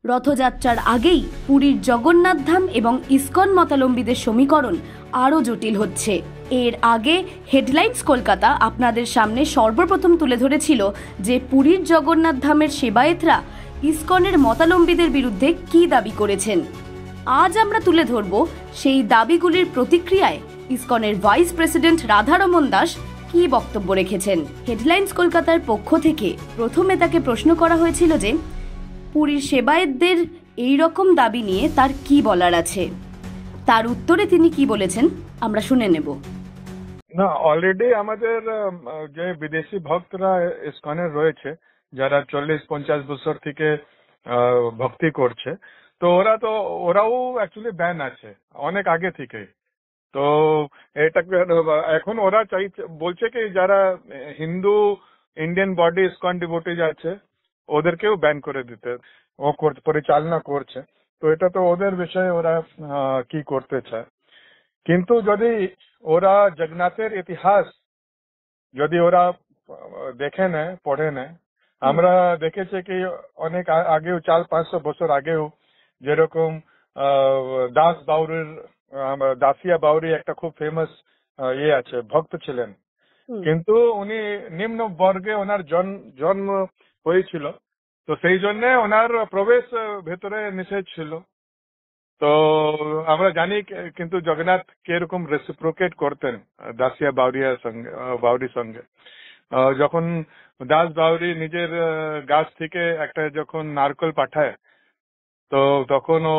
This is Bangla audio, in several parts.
রথযাত্রার আগেই পুরীর জগন্নাথ ধাম এবং ইসকন মতাবলম্বীদের সমীকরণ আরও জটিল হচ্ছে। এর আগে হেডলাইন্স কলকাতা আপনাদের সামনে সর্বপ্রথম তুলে ধরেছিল যে পুরীর জগন্নাথ ধামের সেবায়েতরা ইসকনের মতাবলম্বীদের বিরুদ্ধে কী দাবি করেছেন। আজ আমরা তুলে ধরব সেই দাবিগুলির প্রতিক্রিয়ায় ইসকনের ভাইস প্রেসিডেন্ট রাধারমন দাস কী বক্তব্য রেখেছেন। হেডলাইন্স কলকাতার পক্ষ থেকে প্রথমে তাকে প্রশ্ন করা হয়েছিল যে পুরীর সেবায়েতদের এই রকম দাবি নিয়ে তার কি বলার আছে। তার উত্তরে তিনি কি বলেছেন আমরা শুনে নেব। না, অলরেডি আমাদের যে বিদেশি ভক্তরা ইসকনের রয়েছে, যারা 40-50 বছর থেকে ভক্তি করছে, তো ওরাও অ্যাকচুয়ালি ব্যান আছে অনেক আগে থেকে। তো এটা এখন ওরা বলছে কি যারা Hindu Indian body ISKCON devotees আছে ওদেরকেও ব্যান করে দিতে ও পরিচালনা করছে। তো এটা তো ওদের বিষয়ে ওরা কি করতে চায়। কিন্তু যদি ওরা জগন্নাথের ইতিহাস যদি ওরা দেখে নেয়, পড়ে নেয়, আমরা দেখেছি কি অনেক আগেও 400-500 বছর আগেও যেরকম দাস বাউরির দাসিয়া বাউরি একটা খুব ফেমাস আছে, ভক্ত ছিলেন, কিন্তু উনি নিম্ন বর্গে ওনার জন্ম হয়েছিল, তো সেই জন্য ওনার প্রবেশ ভেতরে নিষেধ ছিল। তো আমরা জানি কিন্তু জগন্নাথ কিরকম রেসিপ্রোকেট করতেন দাসিয়া বাউরির সঙ্গে। যখন দাস বাউরি নিজের গাছ থেকে একটা যখন নারকেল পাঠায়, তো তখন ও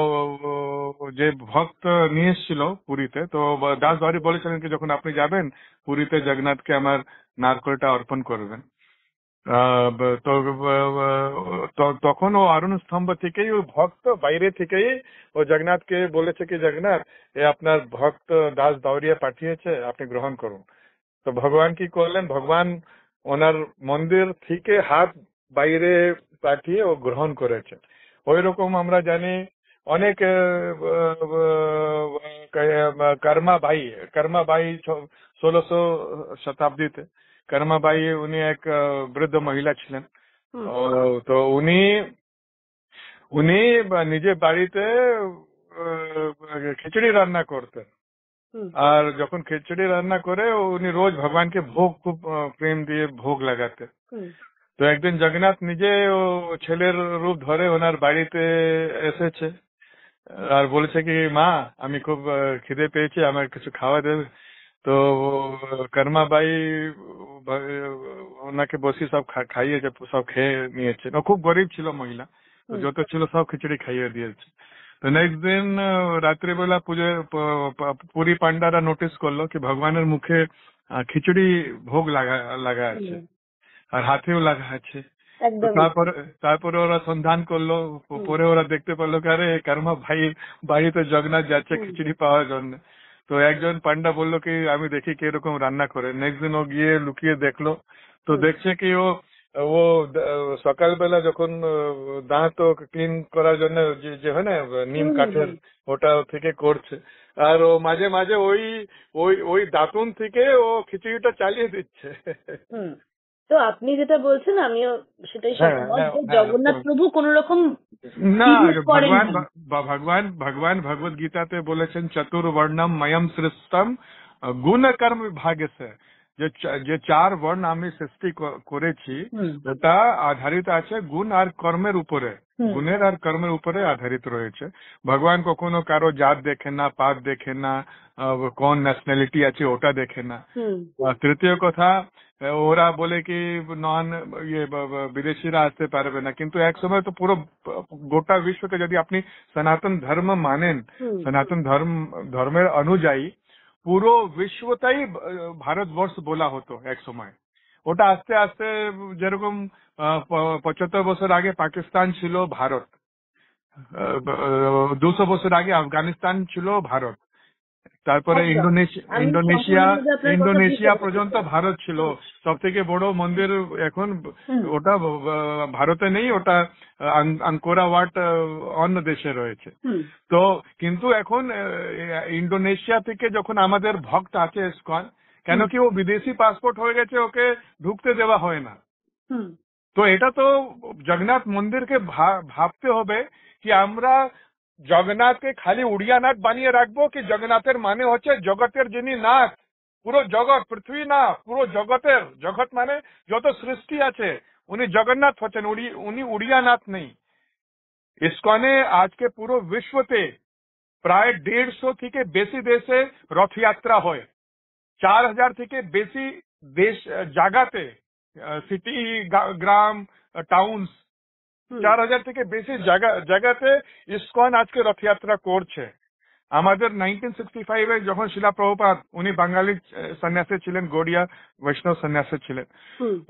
যে ভক্ত নিয়ে এসেছিল পুরীতে, তো দাস বাউরি বলেছিলেন কি যখন আপনি যাবেন পুরীতে জগন্নাথকে আমার নারকেলটা অর্পণ করবেন। তখন ও অরুণ স্তম্ভ থেকেই ও ভক্ত বাইরে থেকেই ও জগন্নাথকে বলেছে কি জগন্নাথ এ আপনার ভক্ত দাস বাউরিয়া পাঠিয়েছে, আপনি গ্রহণ করুন। তো ভগবান কি করলেন, ভগবান ওনার মন্দির থেকে হাত বাইরে পাঠিয়ে ও গ্রহণ করেছে। ওই রকম আমরা জানি অনেক কর্মাবাই 1600 শতাব্দীতে কর্মাবাই উনি এক বৃদ্ধ মহিলা ছিলেন। তো উনি নিজের বাড়িতে খিচুড়ি রান্না করতেন, আর যখন খিচুড়ি রান্না করে উনি রোজ ভগবানকে ভোগ খুব প্রেম দিয়ে ভোগ লাগাতেন। তো একদিন জগন্নাথ নিজে ও ছেলের রূপ ধরে ওনার বাড়িতে এসেছে আর বলেছে কি মা আমি খুব খিদে পেয়েছি, আমার কিছু খাওয়া দেবে। তো কর্মাবাই ওনাকে বসি সব খাইয়েছে, সব খেয়ে নিয়েছে। ও খুব গরিব ছিল মহিলা, তো যত ছিল সব খিচুড়ি খাইয়ে দিয়েছে। তো নেক্সট দিন রাত্রিবেলা পুরী পান্ডারা নোটিস করলো কি ভগবানের মুখে খিচুড়ি ভোগ লাগা আছে আর হাতেও লাগা আছে। তারপরে ওরা সন্ধান করলো, পরে ওরা দেখতে পেলো কি আরে কর্মা ভাই বাড়িতে জগন্নাথ যাচ্ছে খিচুড়ি পাওয়ার জন্য। তো একজন পান্ডা বললো কি আমি দেখি কিরকম রান্না করে। নেক্সট দিন ও গিয়ে লুকিয়ে দেখলো, তো দেখছে কি ও সকালবেলা যখন দাঁত ক্লিন করার জন্য যে হয় না নিম কাঠের, ওটা থেকে করছে, আর ও মাঝে মাঝে ওই দাঁতুন থেকে ও খিচুড়িটা চালিয়ে দিচ্ছে। তো আপনি যেটা বলছেন আমিও সেটাই সহমত যে জগন্নাথ প্রভু কোন রকম না, ভগবান ভগবত গীতাতে বলেছেন চতুর্বর্ণম ময়ম সৃষ্টম গুণ কর্ম বিভাগে, যে 4 বর্ণ আমি সৃষ্টি করেছি ওটা আধারিত আছে গুণ আর কর্মের উপরে, গুণের আর কর্মের উপরে আধারিত রয়েছে। ভগবান কখনো কারো জাত দেখে না, পাত দেখে না, কোন ন্যাশনালিটি আছে ওটা দেখে না। তৃতীয় কথা, ওরা বলে কি বিদেশিরা আসতে পারবে না, কিন্তু এক সময় তো পুরো গোটা বিশ্বকে যদি আপনি সনাতন ধর্ম মানেন, সনাতন ধর্মের অনুযায়ী পুরো বিশ্বটাই ভারতবর্ষ বলা হতো এক সময়। ওটা আস্তে আস্তে যেরকম 75 বছর আগে পাকিস্তান ছিল ভারত, 200 বছর আগে আফগানিস্তান ছিল ভারত, তারপরে ইন্দোনেশিয়া পর্যন্ত ভারত ছিল। সব থেকে বড় মন্দির এখন ওটা ভারতে নেই, ওটা আঙ্কোরা ওয়াট অন্য দেশে রয়েছে। তো কিন্তু এখন ইন্দোনেশিয়া থেকে যখন আমাদের ভক্ত আছে ইসকন, কেন কি ও বিদেশি পাসপোর্ট হয়ে গেছে, ওকে ঢুকতে দেওয়া হয় না। তো এটা তো জগন্নাথ মন্দিরকে ভাবতে হবে কি আমরা জগন্নাথকে খালি উড়িয়ানাথ বানিয়ে রাখবো, কি জগন্নাথের মানে হচ্ছে জগতের যিনি নাথ, পুরো জগৎ, পৃথিবী না, পুরো জগতের, জগৎ মানে যত সৃষ্টি আছে উনি জগন্নাথ হচ্ছেন, উনি উড়িয়ানাথ নেই। ইসকনে আজকে পুরো বিশ্বতে প্রায় 150 থেকে বেশি দেশে রথযাত্রা হয়। 4000 থেকে বেশি দেশ জায়গাতে, সিটি, গ্রাম, টাউনস, 4000 থেকে বেশি জায়গাতে ইসকন আজকে রথযাত্রা করছে। আমাদের 1965 যখন শিলা প্রভুপাদ, উনি বাঙালি সন্ন্যাসী ছিলেন, গৌড়িয়া বৈষ্ণব সন্ন্যাসী ছিলেন,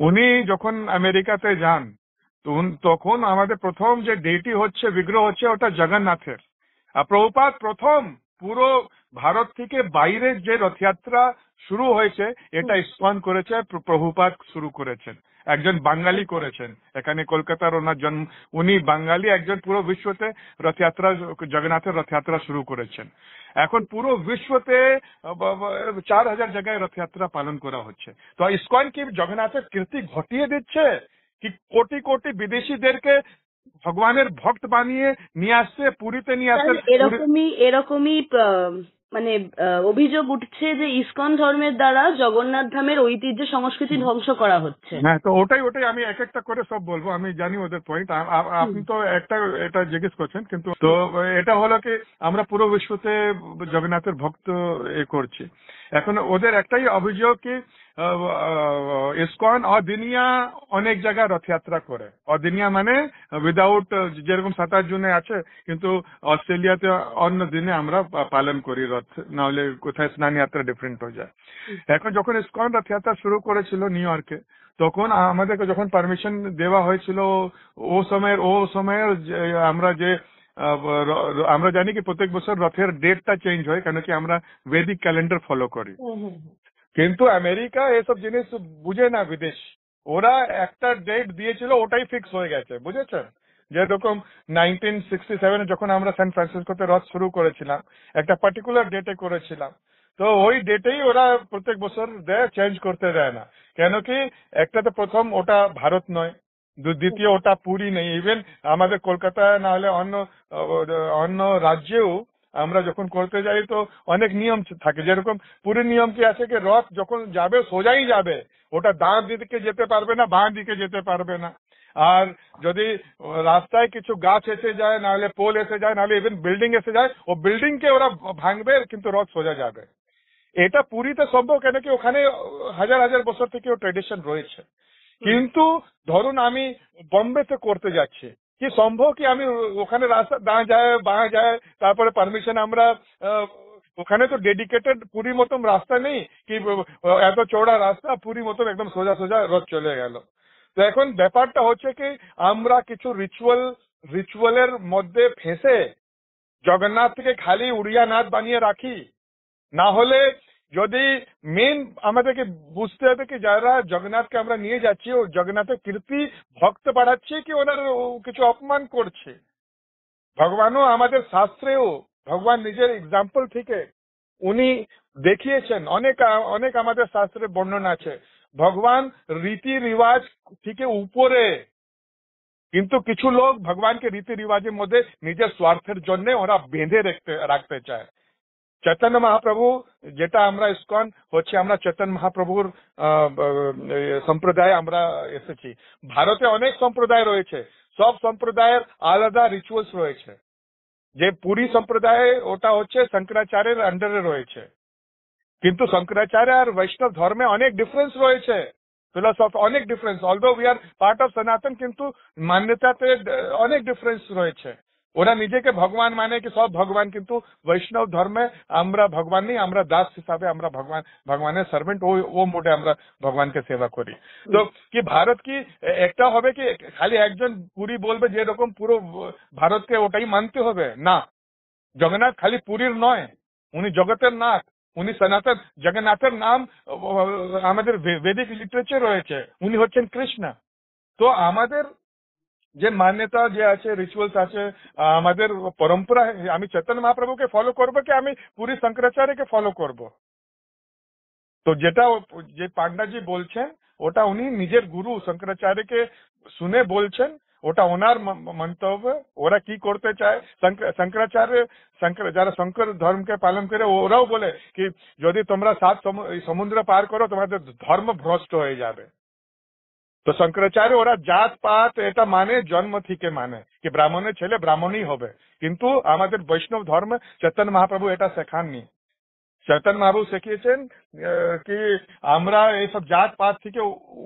উনি যখন আমেরিকাতে যান তখন আমাদের প্রথম যে ডেটি হচ্ছে, বিগ্রহ হচ্ছে, ওটা জগন্নাথের। আর প্রভুপাদ প্রথম পুরো ভারত থেকে বাইরে যে রথযাত্রা শুরু হয়েছে এটা ইসকন করেছে, প্রভুপাদ শুরু করেছেন, একজন বাঙালি করেছেন, এখানে কলকাতার ওনার জন্ম, উনি বাঙালি একজন পুরো বিশ্বতে রথযাত্রা, জগন্নাথের রথযাত্রা শুরু করেছেন। এখন পুরো বিশ্বতে 4000 জায়গায় রথযাত্রা পালন করা হচ্ছে। তো ইসকন কি জগন্নাথের কীর্তি ঘটিয়ে দিচ্ছে, কি কোটি কোটি বিদেশিদেরকে ভগবানের ভক্ত বানিয়ে নিয়ে আসছে, পুরীতে নিয়ে আসছে? এরকমই মানে অভিযোগ উঠছে যে ইসকন ধর্মের দ্বারা জগন্নাথ ধামের ঐতিহ্য সংস্কৃতি ধ্বংস করা হচ্ছে। হ্যাঁ, তো ওটাই আমি এক একটা করে সব বলবো, আমি জানি ওদের পয়েন্ট। আপনি তো এটা জিজ্ঞেস করছেন, কিন্তু তো এটা হলো কি আমরা পুরো বিশ্বতে জগন্নাথের ভক্ত করছি। এখন ওদের একটাই অভিযোগ কি ইসকন অদিনিয়া অনেক জায়গায় রথযাত্রা করে। অদিনিয়া মানে উইদাউট, যেরকম 27 জুনে আছে, কিন্তু অস্ট্রেলিয়াতে অন্য দিনে আমরা পালন করি রথ, নাহলে কোথায় স্নান যাত্রা ডিফারেন্ট হয়ে যায়। এখন যখন ইসকন রথযাত্রা শুরু করেছিল নিউ ইয়র্কে, তখন আমাদেরকে যখন পারমিশন দেওয়া হয়েছিল, ও সময়ের আমরা জানি কি প্রত্যেক বছর রথের ডেটটা চেঞ্জ হয়, কেন কি আমরা বৈদিক ক্যালেন্ডার ফলো করি। কিন্তু আমেরিকা এসব জিনিস বুঝে না, বিদেশ, ওরা একটা ডেট দিয়েছিল, ওটাই ফিক্স হয়ে গেছে, বুঝেছেন? যেরকম 1967 যখন আমরা সান ফ্রান্সিসকোতে রথ শুরু করেছিলাম, একটা পার্টিকুলার ডেটে করেছিলাম, তো ওই ডেটেই ওরা প্রত্যেক বছর দেয়, চেঞ্জ করতে দেয় না। কেন কি একটা তো প্রথম ওটা ভারত নয়, দ্বিতীয় ওটা পুরী নেই। ইভেন আমাদের কলকাতায় না হলে অন্য রাজ্যেও আমরা যখন করতে যাই তো অনেক নিয়ম থাকে। যেরকম পুরীর নিয়ম কি আছে কি রথ যখন যাবে সোজাই যাবে, ওটা ডান দিকে যেতে পারবে না, বাঁ দিকে যেতে পারবে না। আর যদি রাস্তায় কিছু গাছ এসে যায়, নাহলে পোল এসে যায়, নাহলে ইভেন বিল্ডিং এসে যায়, ও বিল্ডিং কে ওরা ভাঙবে, কিন্তু রথ সোজা যাবে। এটা পুরীতে সম্ভব, কেন কি ওখানে হাজার হাজার বছর থেকে ও ট্রেডিশন রয়েছে। কিন্তু ধরুন আমি বোম্বেতে করতে যাচ্ছি, কি সম্ভব কি আমি ওখানে রাস্তা ডান যায় বাঁ যায়, তারপরে পারমিশন আমরা, ওখানে তো ডেডিকেটেড পুরীর মতন রাস্তা নেই কি এত চওড়া রাস্তা, পুরীর মতন একদম সোজা সোজা রথ চলে গেল। তো এখন ব্যাপারটা হচ্ছে কি আমরা কিছু রিচুয়ালের মধ্যে ফেঁসে জগন্নাথকে খালি উড়িয়ানাথ বানিয়ে রাখি। না হলে যদি মেন আমাদেরকে বুঝতে হবে কি যারা জগন্নাথকে আমরা নিয়ে যাচ্ছি, ও জগন্নাথের কীর্তি ভক্ত বাড়াচ্ছে কি ওনার কিছু অপমান করছে? ভগবানও আমাদের শাস্ত্রেও, ভগবান নিজের এক্সাম্পল থেকে উনি দেখিয়েছেন, অনেক আমাদের শাস্ত্রে বর্ণনা আছে। ভগবান রীতি রিওয়াজ থেকে উপরে, কিন্তু কিছু লোক ভগবানকে রীতি রিওয়াজের মধ্যে নিজের স্বার্থের জন্য ওরা বেঁধে রাখতে চায়। চৈতন্য মহাপ্রভু, যেটা আমরা ইসকন হচ্ছে, আমরা চৈতন্য মহাপ্রভুর সম্প্রদায় আমরা এসেছি। ভারতে অনেক সম্প্রদায় রয়েছে, সব সম্প্রদায়ের আলাদা রিচুয়ালস রয়েছে। যে পুরী সম্প্রদায় ওটা হচ্ছে শঙ্করাচার্যের আন্ডারে রয়েছে, কিন্তু শঙ্করাচার্য আর বৈষ্ণব ধর্মে অনেক ডিফারেন্স রয়েছে, ফিলোসফি অনেক difference. Although we are part of সনাতন, কিন্তু মান্যতাতে অনেক ডিফারেন্স রয়েছে। ওরা নিজেকে ভগবান মানে কি সব ভগবান, কিন্তু বৈষ্ণব ধর্মে আমরা ভগবান নেই, আমরা দাস হিসাবে, আমরা ভগবানের সার্ভেন্ট, ও মোডে আমরা ভগবানকে সেবা করি। তো কি ভারত কি একটা হবে কি খালি একজন পুরী বলবে যেরকম পুরো ভারতকে ওটাই মানতে হবে? না, জগন্নাথ খালি পুরীর নয়, উনি জগতের নাথ, উনি সনাতন। জগন্নাথের নাম আমাদের বেদিক লিটারেচার রয়েছে, উনি হচ্ছেন কৃষ্ণ। তো আমাদের যে মান্যতা যে আছে, রিচুয়ালস আছে, আমাদের পরম্পরা, আমি চৈতন্য মহাপ্রভুকে ফলো করবো কি আমি পুরী শঙ্করাচার্যকে ফলো করব? তো যেটা যে পান্ডাজি বলছেন ওটা উনি নিজের গুরু শঙ্করাচার্যকে শুনে বলছেন, ওটা ওনার মন্তব্য। ওরা কি করতে চায়, শঙ্করাচার্য যারা শঙ্কর ধর্মকে পালন করে ওরাও বলে কি যদি তোমরা সমুদ্র পার করো তোমাদের ধর্ম ভ্রষ্ট হয়ে যাবে। তো শঙ্করাচার্য ওরা জাত পাত এটা মানে জন্ম থেকে মানে কি ব্রাহ্মণের ছেলে ব্রাহ্মণই হবে, কিন্তু আমাদের বৈষ্ণব ধর্ম চৈতন্য মহাপ্রভু এটা শেখাননি। চৈতন্য মহাপ্রভু শিখিয়েছেন কি আমরা এইসব জাত পাত থেকে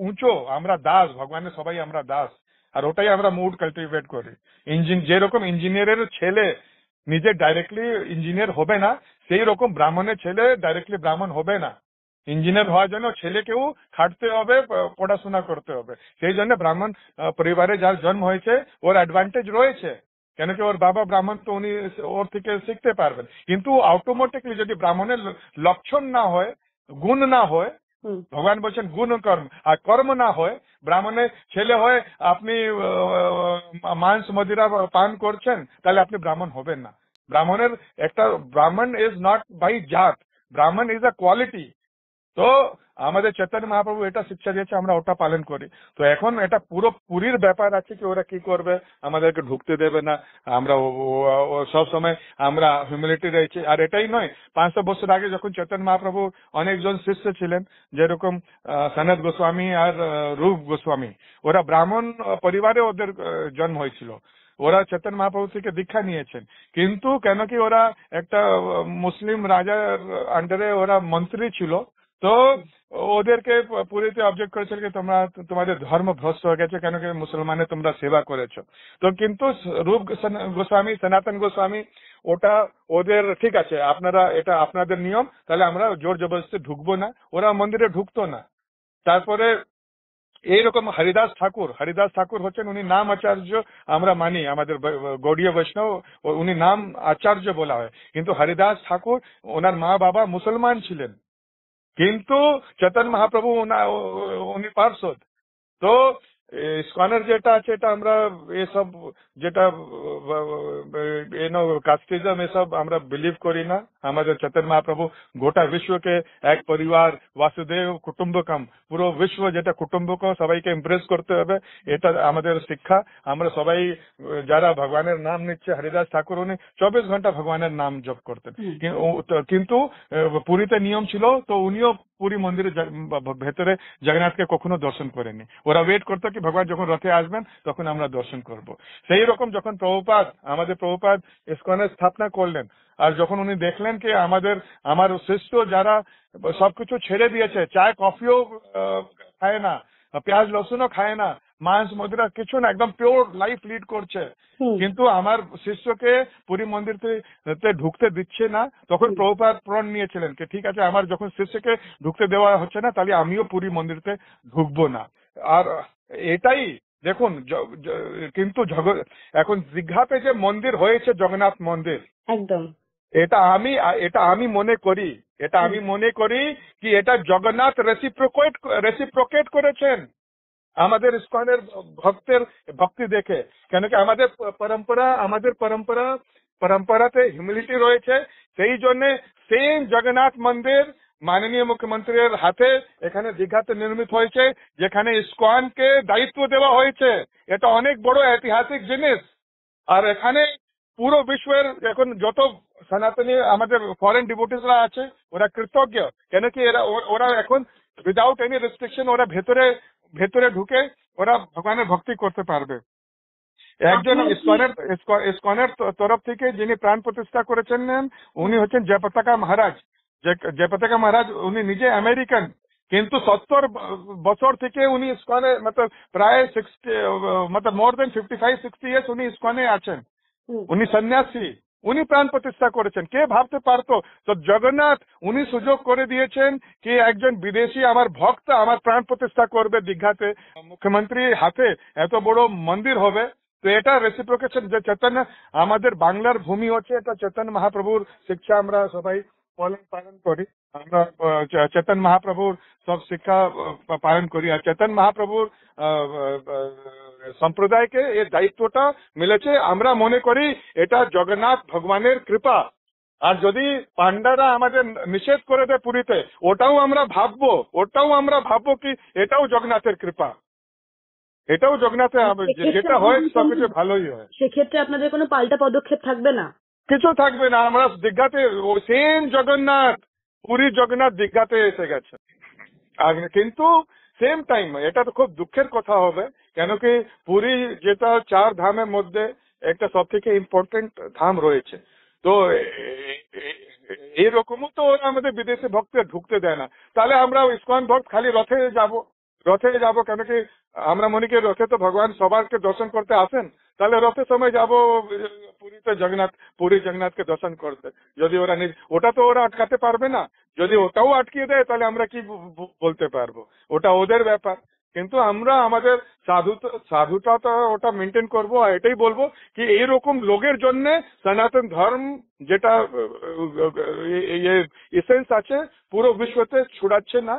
উঁচু, আমরা দাস, ভগবানের সবাই আমরা দাস। আর ওটাই আমরা মুড কাল্টিভেট করি। যেরকম ইঞ্জিনিয়ারের ছেলে নিজে ডাইরেক্টলি ইঞ্জিনিয়ার হবে না, সেই রকম ব্রাহ্মণের ছেলে ডাইরেক্টলি ব্রাহ্মণ হবে না। ইঞ্জিনিয়ার হওয়ার জন্য ছেলেকেও খাটতে হবে, পড়াশোনা করতে হবে। সেই জন্য ব্রাহ্মণ পরিবারে যার জন্ম হয়েছে ওর অ্যাডভান্টেজ রয়েছে, কেন কি ওর বাবা ব্রাহ্মণ, তো উনি ওর থেকে শিখতে পারবেন। কিন্তু অটোমেটিকলি যদি ব্রাহ্মণের লক্ষণ না হয়, গুণ না হয়, ভগবান বলছেন গুণ কর্ম, আর কর্ম না হয়, ব্রাহ্মণের ছেলে হয় আপনি মাংস মদিরা পান করছেন, তাহলে আপনি ব্রাহ্মণ হবেন না। ব্রাহ্মণের একটা ব্রাহ্মণ ইজ নট বাই জাত, ব্রাহ্মণ ইজ আ কোয়ালিটি। তো আমাদের চৈতন্য মহাপ্রভু এটা শিক্ষা দিয়েছে, আমরা ওটা পালন করি। তো এখন এটা পুরীর ব্যাপার আছে কি ওরা কি করবে, আমাদেরকে ঢুকতে দেবে না। আমরা সব সময় আমরা হিউমিলিটি রয়েছে। আর এটাই নয়, 500 বছর আগে যখন চৈতন্য মহাপ্রভু অনেকজন শিষ্য ছিলেন, যেরকম সনত গোস্বামী আর রূপ গোস্বামী, ওরা ব্রাহ্মণ পরিবারে ওদের জন্ম হয়েছিল। ওরা চৈতন্য মহাপ্রভু থেকে দীক্ষা নিয়েছেন, কিন্তু কেন কি ওরা একটা মুসলিম রাজার আন্ডারে ওরা মন্ত্রী ছিল, তো ওদেরকে পুরীতে অবজেক্ট করেছিল কি তোমরা তোমাদের ধর্ম ভ্রষ্ট হয়ে গেছে, কেন কি মুসলমানের তোমরা সেবা করেছো। তো কিন্তু রূপ গোস্বামী, সনাতন গোস্বামী, ওটা ওদের ঠিক আছে, আপনারা এটা আপনাদের নিয়ম, তাহলে আমরা জোর জবরদস্তি ঢুকবো না। ওরা মন্দিরে ঢুকতো না। তারপরে এইরকম হরিদাস ঠাকুর হচ্ছেন, উনি নাম আচার্য আমরা মানি, আমাদের গৌড়ীয় বৈষ্ণব উনি নাম আচার্য বলা হয়, কিন্তু হরিদাস ঠাকুর ওনার মা বাবা মুসলমান ছিলেন, কিন্তু চৈতন্য মহাপ্রভু উনি পার্শ্বদ। তো ইসকনের যেটা আছে এটা আমরা এসব যেটা কাস্টিজম এসব আমরা বিলিভ করি না। আমাদের চৈতন্য মহাপ্রভু গোটা বিশ্বকে এক পরিবার, বাসুদেব কুটুম্বকম, পুরো বিশ্ব যেটা কুটুম্বক, সবাইকে ইমপ্রেস করতে হবে, এটা আমাদের শিক্ষা। আমরা সবাই যারা ভগবানের নাম নিচ্ছে, হরিদাস ঠাকুর উনি 24 ঘন্টা ভগবানের নাম জপ করতেন, কিন্তু পুরীতে নিয়ম ছিল, তো উনিও পুরী মন্দিরের ভেতরে জগন্নাথকে কখনো দর্শন করেনি। ওরা ওয়েট করতো কি ভগবান যখন রথে আসবেন তখন আমরা দর্শন করব। সেই রকম যখন আমাদের প্রভুপাদ ইসকনের স্থাপনা করলেন, আর যখন উনি দেখলেন কি আমার শিষ্য যারা সবকিছু ছেড়ে দিয়েছে, চায় কফিও খায় না, পেঁয়াজ লসুনও খায় না, মাংস মদিরা কিছু না, একদম পিওর লাইফ লিড করছে, কিন্তু আমার শিষ্যকে পুরী মন্দিরতে ঢুকতে দিচ্ছে না, তখন প্রভুপাদ প্রণ নিয়েছিলেন কি ঠিক আছে, আমার যখন শিষ্যকে ঢুকতে দেওয়া হচ্ছে না, তাহলে আমিও পুরী মন্দিরতে ঢুকবো না। আর এটাই দেখুন, কিন্তু এখন দীঘাতে যে মন্দির হয়েছে জগন্নাথ মন্দির, একদম এটা আমি মনে করি কি এটা জগন্নাথ রেসিপ্রোকেট করেছেন আমাদের ইসকনের ভক্তি দেখে। কেন কি আমাদের পরম্পরাতে হিউমিলিটি রয়েছে, সেই জন্য সেম জগন্নাথ মন্দির মাননীয় মুখ্যমন্ত্রীর হাতে এখানে দীঘাতে নির্মিত হয়েছে, যেখানে ইসকনকে দায়িত্ব দেওয়া হয়েছে। এটা অনেক বড় ঐতিহাসিক জিনিস। আর এখানে পুরো বিশ্বের এখন যত সনাতনী আমাদের ফরেন ডিভোটিসরা আছে, ওরা কৃতজ্ঞ, কেন কি ওরা এখন উইদাউট এনি রেস্ট্রিকশন ওরা ভেতরে ঢুকে ওরা ভগবানের ভক্তি করতে পারবে। একজন ইসকনের তরফ থেকে যিনি প্রাণ প্রতিষ্ঠা করেছেন উনি হচ্ছেন জয়পতাকা মহারাজ। উনি নিজে আমেরিকান, কিন্তু 70 বছর থেকে উনি ইসকনে প্রায় 60 মোর দেন 55-60 ইয়ার্স উনি ইসকনে আছেন। উনি সন্ন্যাসী, উনি প্রাণ প্রতিষ্ঠা করেছেন। কে ভাবতে পারতো? তো জগন্নাথ উনি সুযোগ করে দিয়েছেন কি একজন বিদেশি আমার ভক্ত আমার প্রাণ প্রতিষ্ঠা করবে দীঘাতে, মুখ্যমন্ত্রীর হাতে এত বড় মন্দির হবে। তো এটা রেসিপ্রোকেশন, যে চৈতন্য আমাদের বাংলার ভূমি হচ্ছে, এটা চৈতন্য মহাপ্রভুর শিক্ষা আমরা সবাই পালন করি। আমরা চৈতন্য মহাপ্রভুর সব শিক্ষা পালন করি, আর চৈতন্য মহাপ্রভুর সম্প্রদায়কে এই দায়িত্বটা মিলেছে। আমরা মনে করি এটা জগন্নাথ ভগবানের কৃপা। আর যদি পান্ডারা আমাদের নিষেধ করে দেয় পুরীতে, ওটাও আমরা ভাববো কি এটাও জগন্নাথের কৃপা। এটাও জগন্নাথে যেটা হয় সবকিছু ভালোই হয়। সেক্ষেত্রে আপনাদের কোনো পাল্টা পদক্ষেপ থাকবে না? কিছু থাকবে না, আমরা দীঘাতে সেম জগন্নাথ, পুরীর জগন্নাথ দীঘাতে এসে গেছে। আর কিন্তু সেম টাইম এটা তো খুব দুঃখের কথা হবে, কেন কি পুরী যেটা 4 ধামের মধ্যে একটা সব থেকে ইম্পর্টেন্ট ধাম রয়েছে, তো এইরকমও তো ওরা আমাদের বিদেশি ভক্তদের ঢুকতে দেয় না। তাহলে আমরা ইসকন ভক্ত খালি রথে যাব কেন কি আমরা মনে করি রথে তো ভগবান সবারকে দর্শন করতে আসেন, তাহলে রথের সময় যাব পুরী জগন্নাথকে দর্শন করতে। যদি ওরা ওটা তো ওরা আটকাতে পারবে না, যদি ওটাও আটকিয়ে দেয় তাহলে আমরা কি বলতে পারবো, ওটা ওদের ব্যাপার। কিন্তু আমরা আমাদের সাধুটা তো ওটা মেনটেন করবো, আর এটাই বলবো কি এইরকম লোকের জন্য সনাতন ধর্ম যেটা এসেন্স আছে পুরো বিশ্বতে ছড়াচ্ছে না।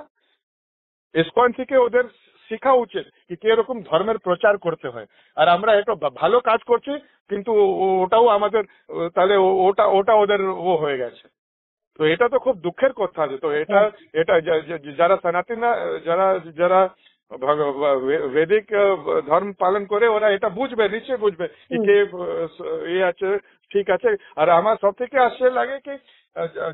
ইসকন থেকে ওদের শেখা উচিত কি কিরকম ধর্মের প্রচার করতে হয়, আর আমরা একটা ভালো কাজ করছি কিন্তু ওটাও আমাদের তাহলে ওটা ওদের হয়ে গেছে। তো এটা তো খুব দুঃখের কথা আছে। তো এটা যারা সনাতন যারা বৈদিক ধর্ম পালন করে ওরা এটা বুঝবে, নিশ্চয়ই বুঝবে কে আছে ঠিক আছে। আর আমার সব থেকে আশ্চর্য লাগে কি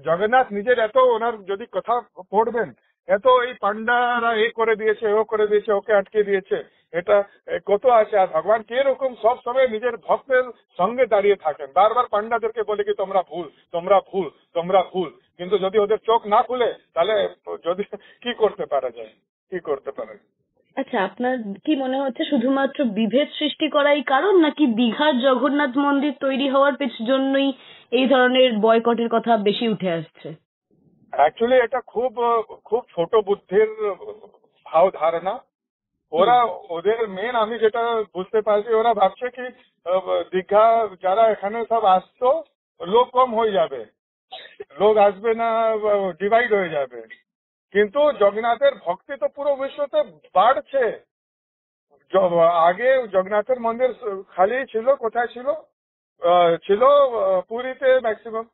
জগন্নাথ নিজের এত ওনার যদি কথা পড়বেন, এত এই পান্ডারা করে দিয়েছে, ও করে দিয়েছে, ওকে আটকে দিয়েছে, এটা কত আছে। আর ভগবান কিরকম সব সময় নিজের ভক্তের সঙ্গে দাঁড়িয়ে থাকেন, বারবার পান্ডাদেরকে বলে কি তোমরা ভুল, কিন্তু যদি ওদের চোখ না খুলে তাহলে যদি কি করতে পারা যায়। আচ্ছা, আপনার কি মনে হচ্ছে শুধুমাত্র বিভেদ সৃষ্টি করাই কারণ, নাকি দীঘার জগন্নাথ মন্দির তৈরি হওয়ার জন্যই এই ধরনের বয়কটের কথা বেশি উঠে আসছে? অ্যাকচুয়ালি এটা খুব ছোট বুদ্ধির ভাব ধারণা। ওদের মেন আমি যেটা বুঝতে পারছি, ওরা ভাবছে কি দীঘা যারা এখানে সব আসতো লোক কম হয়ে যাবে, লোক আসবে না, ডিভাইড হয়ে যাবে। কিন্তু জগন্নাথের ভক্তি তো পুরো বিশ্বতে বাড়ছে। আগে জগন্নাথের মন্দির খালি ছিল, কোথায় ছিল পুরীতে ম্যাক্সিমাম।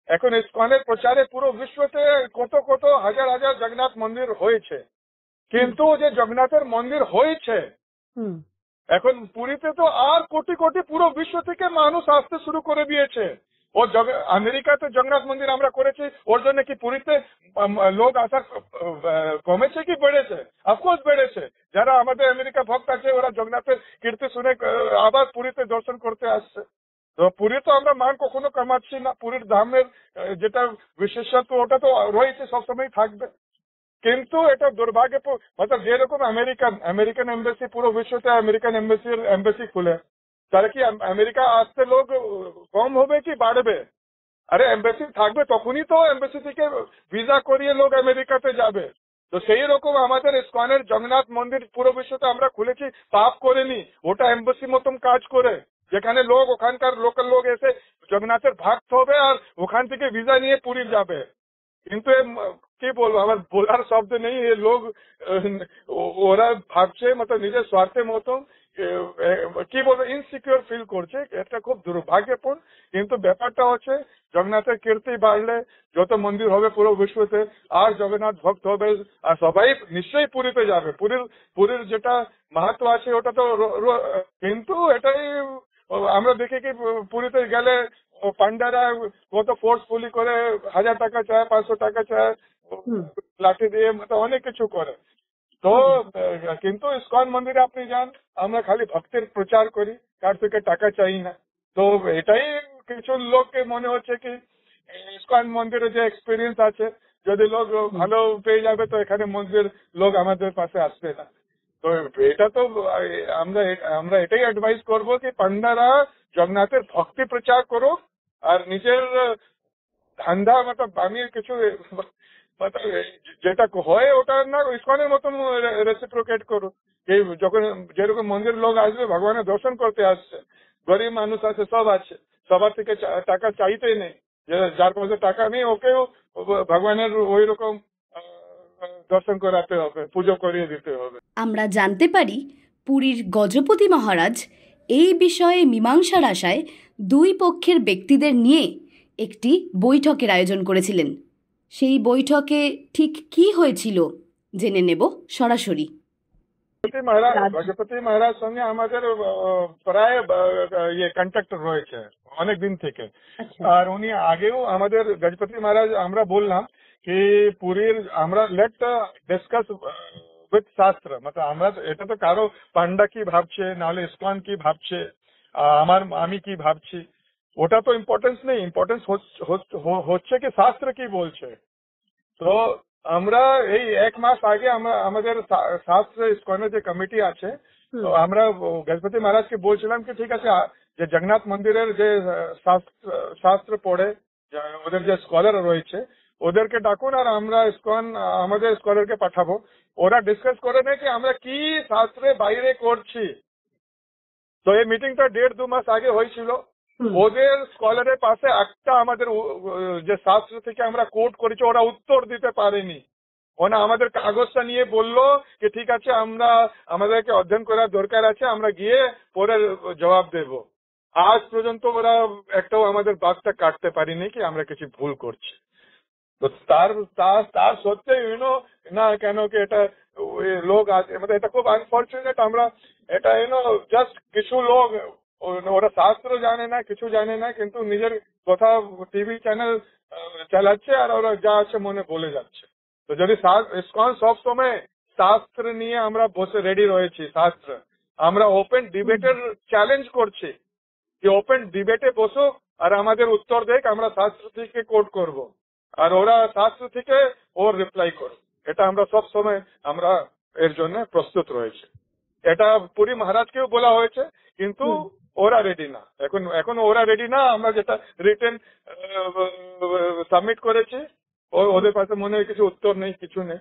এখন ইসকনের প্রচারে পুরো বিশ্বতে কত হাজার জগন্নাথ মন্দির হয়েছে, কিন্তু যে জগন্নাথের মন্দির হয়েছে এখন পুরীতে তো আর কোটি পুরো বিশ্ব থেকে মানুষ আসতে শুরু করে দিয়েছে। ও আমেরিকাতে জগন্নাথ মন্দির আমরা করেছি, ওর জন্য কি পুরীতে লোক আসা কমেছে কি বেড়েছে? অফকোর্স বেড়েছে। যারা আমাদের আমেরিকা ভক্ত আছে ওরা জগন্নাথের কীর্তি শুনে আবার পুরীতে দর্শন করতে আসছে। তো পুরী তো আমরা মান কখনো কমাচ্ছি না, পুরীর ধামের যেটা বিশেষত্ব ওটা তো রয়েছে, সবসময় থাকবে। কিন্তু এটা দুর্ভাগ্যপূর্ণ, যেরকম আমেরিকান এম্বাসি পুরো বিশ্বতে আমেরিকান এম্বাসি খুলে, তাহলে কি আমেরিকা আসতে লোক কম হবে কি বাড়বে? আরে এম্বাসি থাকবে তখনই তো এম্বাসি থেকে ভিসা করিয়ে লোক আমেরিকাতে যাবে। তো সেই রকম আমাদের ইসকনের জগন্নাথ মন্দির পুরো বিশ্বতে আমরা খুলেছি, পাপ করেনি, ওটা এম্বাসি মতন কাজ করে, যেখানে লোক ওখানকার লোকাল লোক এসে জগন্নাথের ভক্ত হবে আর ওখান থেকে ভিসা নিয়ে পুরী যাবে। কিন্তু কি বলবো, আমার বলার শব্দ নেই। এ লোক ওরা ভাবছে নিজের স্বার্থের মতো কি বলবো ইনসিকিউর ফিল করছে, এটা খুব দুর্ভাগ্যপূর্ণ। কিন্তু ব্যাপারটা হচ্ছে জগন্নাথের কীর্তি বাড়লে যত মন্দির হবে পুরো বিশ্বতে আর জগন্নাথ ভক্ত হবে, আর সবাই নিশ্চয়ই পুরীতে যাবে। পুরীর যেটা মাহাত্ম আছে ওটা তো কিন্তু এটাই আমরা দেখি কি পুরীতে গেলে পান্ডারা কত ফোর্সফুলি করে 1000 টাকা চায়, 500 টাকা চায়, লাঠি দিয়ে অনেক কিছু করে। তো কিন্তু ইসকন মন্দিরে আপনি যান, আমরা খালি ভক্তির প্রচার করি, কার থেকে টাকা চাই না। তো এটাই কিছু লোককে মনে হচ্ছে কি ইসকন মন্দিরে যে এক্সপিরিয়েন্স আছে, যদি লোক ভালো পেয়ে যাবে তো এখানে মন্দির লোক আমাদের পাশে আসবে না। তো এটা তো আমরা এটাই অ্যাডভাইস করবো কি পান্ডারা জগন্নাথের ভক্তি প্রচার করুক আর নিজের ধান্দা আমি কিছু যেটা হয় ওটা না ইসকনের মতন রেসিপ্রোকেট করুক। যখন যেরকম মন্দির লোক আসবে ভগবানের দর্শন করতে আসছে, গরিব মানুষ আছে, সব আছে, সবার থেকে টাকা চাইতেই নেই, যার কাছে টাকা নেই ওকেও ভগবানের ওই রকম দর্শন করাতে হবে, পুজো করিয়ে দিতে হবে। আমরা জানতে পারি পুরীর গজপতি মহারাজ এই বিষয়ে মীমাংসার আশায় দুই পক্ষের ব্যক্তিদের নিয়ে একটি বৈঠকের আয়োজন করেছিলেন। সেই বৈঠকে ঠিক কী হয়েছিল জেনে নেব সরাসরি। গজপতি মহারাজ সঙ্গে আমাদের প্রায় ইয়ে কন্ট্যাক্ট রয়েছে অনেক দিন থেকে। আর উনি আগেও আমাদের গজপতি মহারাজ আমরা বললাম কি পুরীর আমরা লেট ডিসকাস উইথ শাস্ত্র, মানে আমরা এটা তো কারো পান্ডা কি ভাবছে নাহলে ইসকন কি ভাবছে আমি কি ভাবছি ওটা তো ইম্পর্টেন্স নেই, ইম্পর্টেন্স হচ্ছে কি শাস্ত্র কি বলছে। তো আমরা এই 1 মাস আগে আমাদের শাস্ত্র ইসকনের যে কমিটি আছে তো আমরা গজপতি মহারাজকে বলছিলাম কি ঠিক আছে যে জগন্নাথ মন্দিরের যে শাস্ত্র পড়ে ওদের যে স্কলার রয়েছে ওদেরকে ডাকুন আর আমরা ইসকন আমাদের স্কলারকে পাঠাবো, ওরা ডিসকাস করে নেয় কি আমরা কি শাস্ত্রে বাইরে করছি। তো এই মিটিংটা 1.5-2 মাস আগে হয়েছিল। ওদের স্কলারের পাশে একটা আমাদের যে শাস্ত্র থেকে আমরা কোট করেছি ওরা উত্তর দিতে পারেনি। ওরা আমাদের কাগজটা নিয়ে বললো যে ঠিক আছে আমাদেরকে অধ্যয়ন করার দরকার আছে, আমরা গিয়ে পরে জবাব দেব। আজ পর্যন্ত ওরা একটাও আমাদের বাগটা কাটতে পারিনি কি আমরা কিছু ভুল করছি। তো তার সত্ত্বেও না কেন কি এটা লোক আছে, মানে এটা খুব আনফর্চুনেট। আমরা এটা জাস্ট কিছু লোক ওরা শাস্ত্র জানে না কিছু জানে না কিন্তু নিজের কথা টিভি চ্যানেল চালাচ্ছে আর ওরা যা আছে মনে বলে যাচ্ছে। তো যদি ইসকন সব সময় শাস্ত্র নিয়ে আমরা বসে রেডি রয়েছি, শাস্ত্র আমরা ওপেন ডিবেটের চ্যালেঞ্জ করছি যে ওপেন ডিবেটে বসো আর আমাদের উত্তর দেখ, আমরা শাস্ত্র থেকে কোট করব আর ওরা শাস্ত্র থেকে ওর রিপ্লাই করো। এটা আমরা সব সময় আমরা এর জন্য প্রস্তুত রয়েছে। এটা পুরী মহারাজকেও বলা হয়েছে কিন্তু ওরা রেডি না, এখন ওরা রেডি না। আমরা যেটা রিটেন সাবমিট করেছি ওদের কাছে মনে হয় কিছু উত্তর নেই, কিছু নেই।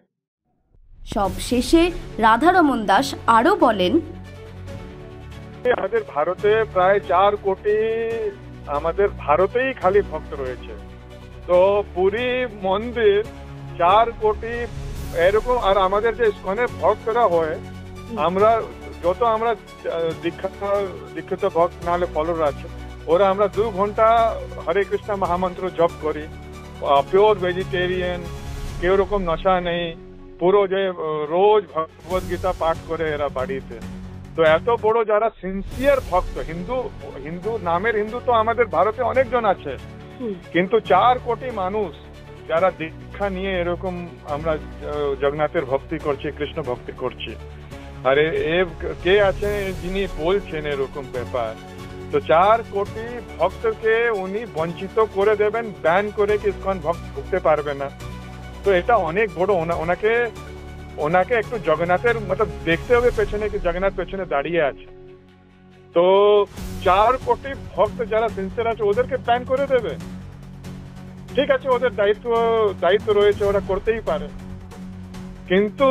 সব শেষে রাধারমন দাস আরো বলেন, আমাদের ভারতে প্রায় 4 কোটি আমাদের ভারতেই খালি ভক্ত রয়েছে। তো পুরী মন্দির 4 কোটি এরকম। আর আমাদের যে ইসকনে ভক্তরা হয় আমরা দীক্ষিত ভক্ত নাহলে ফলোয়ার আছে ওরা আমরা 2 ঘন্টা হরে কৃষ্ণ মহামন্ত্র জপ করি, পিওর ভেজিটেরিয়ান, কেউ রকম নশা নেই, পুরো যে রোজ ভগবত গীতা পাঠ করে এরা বাড়িতে। তো এত বড় যারা সিনসিয়ার ভক্ত হিন্দু নামের হিন্দু তো আমাদের ভারতে অনেকজন আছে, কিন্তু 4 কোটি মানুষ যারা দীক্ষা নিয়ে এরকম আমরা জগন্নাথের ভক্তি করছি, কৃষ্ণ ভক্তি করছি। আর কে আছে যিনি বলছেন এরকম ব্যাপার? তো 4 কোটি ভক্তকে উনি বঞ্চিত করে দেবেন, ব্যান করে কি ইসকন ভক্ত ঢুকতে পারবে না। তো এটা অনেক বড়। ওনাকে একটু জগন্নাথের মতলব দেখতে হবে পেছনে কি জগন্নাথ পেছনে দাঁড়িয়ে আছে। তো 4 কোটি ভক্ত যারা সিনসিয়ার আছে ওদেরকে ব্যান করে দেবে, ঠিক আছে ওদের দায়িত্ব রয়েছে, ওরা করতেই পারে। কিন্তু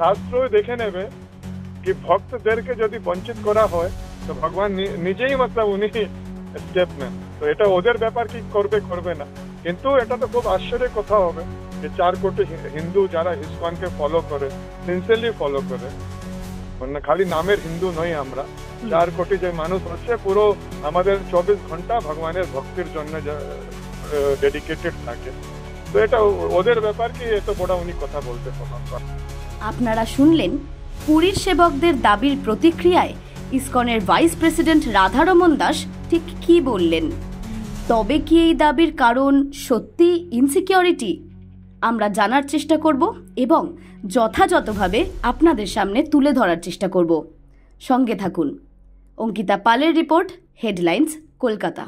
শাস্ত্র দেখে নেবে কি ভক্তদেরকে যদি বঞ্চিত করা হয় তো ভগবান নিজেই মতলব উনি স্টেপ নেন। তো এটা ওদের ব্যাপার কি করবে না। কিন্তু এটা তো খুব আশ্চর্যের কথা হবে যে 4 কোটি হিন্দু যারা ইসকনকে ফলো করে, সিনসিয়ারলি ফলো করে, মানে খালি নামের হিন্দু নই আমরা, 4 কোটি যে মানুষ হচ্ছে পুরো আমাদের 24 ঘন্টা ভগবানের ভক্তির জন্য ডেডিকেটেড থাকে। তো এটা ওদের ব্যাপার কি এত বড় উনি কথা বলতে পারেন। আপনারা শুনলেন পুরীর সেবকদের দাবির প্রতিক্রিয়ায় ইসকনের ভাইস প্রেসিডেন্ট রাধারমন দাস ঠিক কি বললেন। তবে কি এই দাবির কারণ সত্যি ইনসিকিউরিটি? আমরা জানার চেষ্টা করব এবং যথাযথভাবে আপনাদের সামনে তুলে ধরার চেষ্টা করব। সঙ্গে থাকুন। অঙ্কিতা পালের রিপোর্ট, হেডলাইন্স, কলকাতা।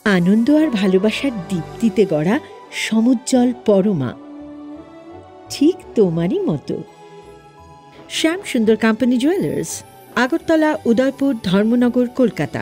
আনন্দ আর ভালোবাসার দীপ্তিতে গড়া সমুজ্জ্বল পরমা, ঠিক তোমারই মতো। শ্যাম সুন্দর কোম্পানি জুয়েলার্স, আগরতলা, উদয়পুর, ধর্মনগর, কলকাতা।